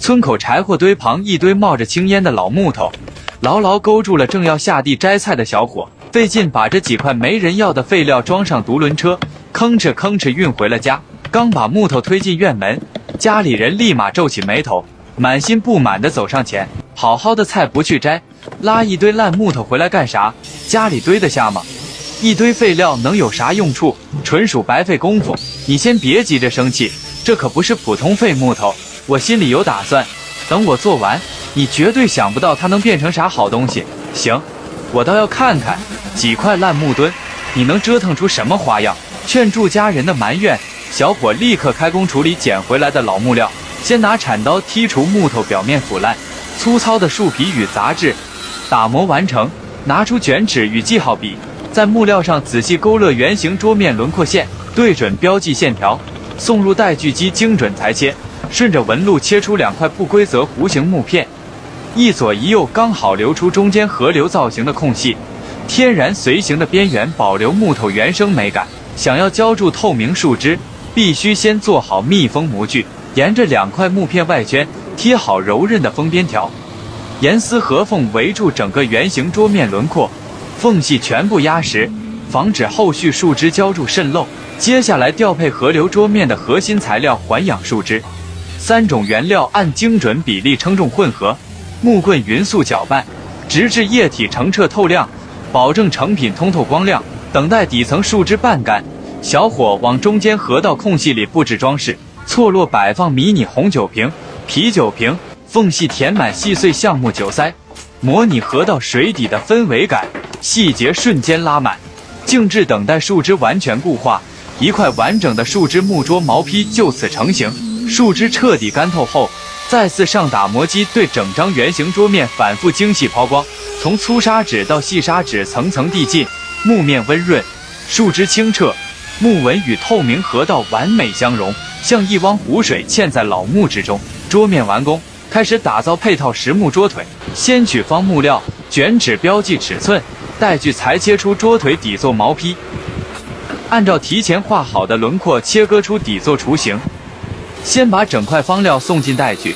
村口柴火堆旁一堆冒着青烟的老木头，牢牢勾住了正要下地摘菜的小伙。费劲把这几块没人要的废料装上独轮车，吭哧吭哧运回了家。刚把木头推进院门，家里人立马皱起眉头，满心不满地走上前：“好好的菜不去摘，拉一堆烂木头回来干啥？家里堆得下吗？一堆废料能有啥用处？纯属白费功夫。你先别急着生气，这可不是普通废木头，我心里有打算。等我做完，你绝对想不到它能变成啥好东西。行，我倒要看看几块烂木墩，你能折腾出什么花样？”劝住家人的埋怨，小伙立刻开工处理捡回来的老木料。先拿铲刀剔除木头表面腐烂、粗糙的树皮与杂质，打磨完成，拿出卷尺与记号笔，在木料上仔细勾勒圆形桌面轮廓线，对准标记线条，送入带锯机精准裁切，顺着纹路切出2块不规则弧形木片，一左一右刚好留出中间河流造型的空隙，天然随形的边缘保留木头原生美感。想要浇筑透明树枝，必须先做好密封模具，沿着2块木片外圈贴好柔韧的封边条，严丝合缝围住整个圆形桌面轮廓，缝隙全部压实，防止后续树枝浇筑渗漏。接下来调配河流桌面的核心材料环氧树脂，3种原料按精准比例称重混合，木棍匀速搅拌，直至液体澄澈透亮，保证成品通透光亮。等待底层树枝拌干，小伙往中间河道空隙里布置装饰，错落摆放迷你红酒瓶、啤酒瓶，缝隙填满细碎橡木酒塞，模拟河道水底的氛围感，细节瞬间拉满。静置等待树枝完全固化，一块完整的树枝木桌毛坯就此成型。树枝彻底干透后，再次上打磨机对整张圆形桌面反复精细抛光，从粗砂纸到细砂纸层层递进，木面温润，树枝清澈，木纹与透明河道完美相融，像一汪湖水嵌在老木之中。桌面完工，开始打造配套实木桌腿。先取方木料，卷纸标记尺寸，带锯裁切出桌腿底座毛坯，按照提前画好的轮廓切割出底座雏形。先把整块方料送进带锯，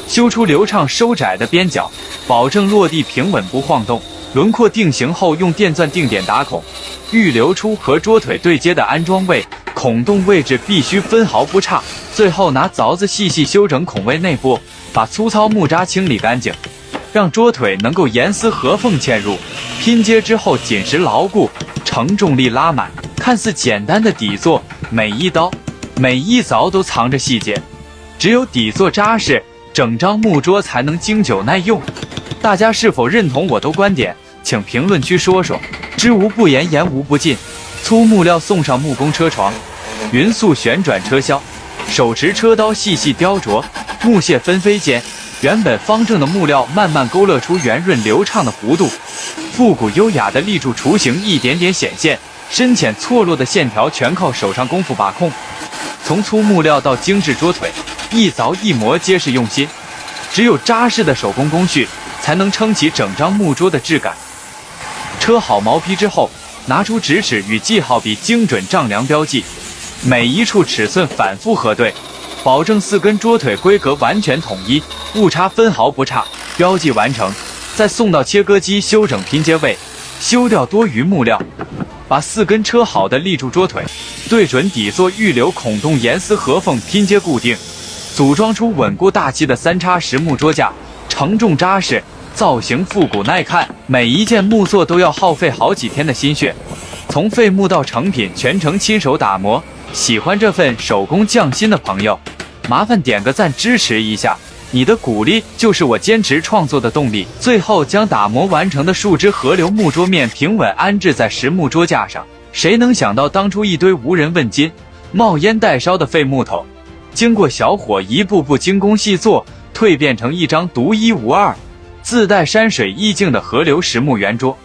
修出流畅收窄的边角，保证落地平稳不晃动。轮廓定型后，用电钻定点打孔，预留出和桌腿对接的安装位，孔洞位置必须分毫不差。最后拿凿子细细修整孔位内部，把粗糙木渣清理干净，让桌腿能够严丝合缝嵌入。拼接之后紧实牢固，承重力拉满。看似简单的底座，每一刀、每一凿都藏着细节。只有底座扎实，整张木桌才能经久耐用。大家是否认同我的观点？请评论区说说。知无不言，言无不尽。粗木料送上木工车床，匀速旋转车销，手持车刀细细雕琢，木屑纷飞间，原本方正的木料慢慢勾勒出圆润流畅的弧度，复古优雅的立柱雏形一点点显现，深浅错落的线条全靠手上功夫把控。从粗木料到精致桌腿，一凿一磨皆是用心，只有扎实的手工工序，才能撑起整张木桌的质感。车好毛坯之后，拿出直尺与记号笔精准丈量标记，每一处尺寸反复核对，保证4根桌腿规格完全统一，误差分毫不差。标记完成，再送到切割机修整拼接位，修掉多余木料，把4根车好的立柱桌腿对准底座预留孔洞，严丝合缝拼接固定，组装出稳固大气的3叉实木桌架，承重扎实，造型复古耐看。每一件木作都要耗费好几天的心血，从废木到成品全程亲手打磨。喜欢这份手工匠心的朋友，麻烦点个赞支持一下，你的鼓励就是我坚持创作的动力。最后将打磨完成的树枝河流木桌面平稳安置在实木桌架上。谁能想到当初一堆无人问津、冒烟带烧的废木头，经过小伙一步步精工细作，蜕变成一张独一无二、自带山水意境的河流实木圆桌。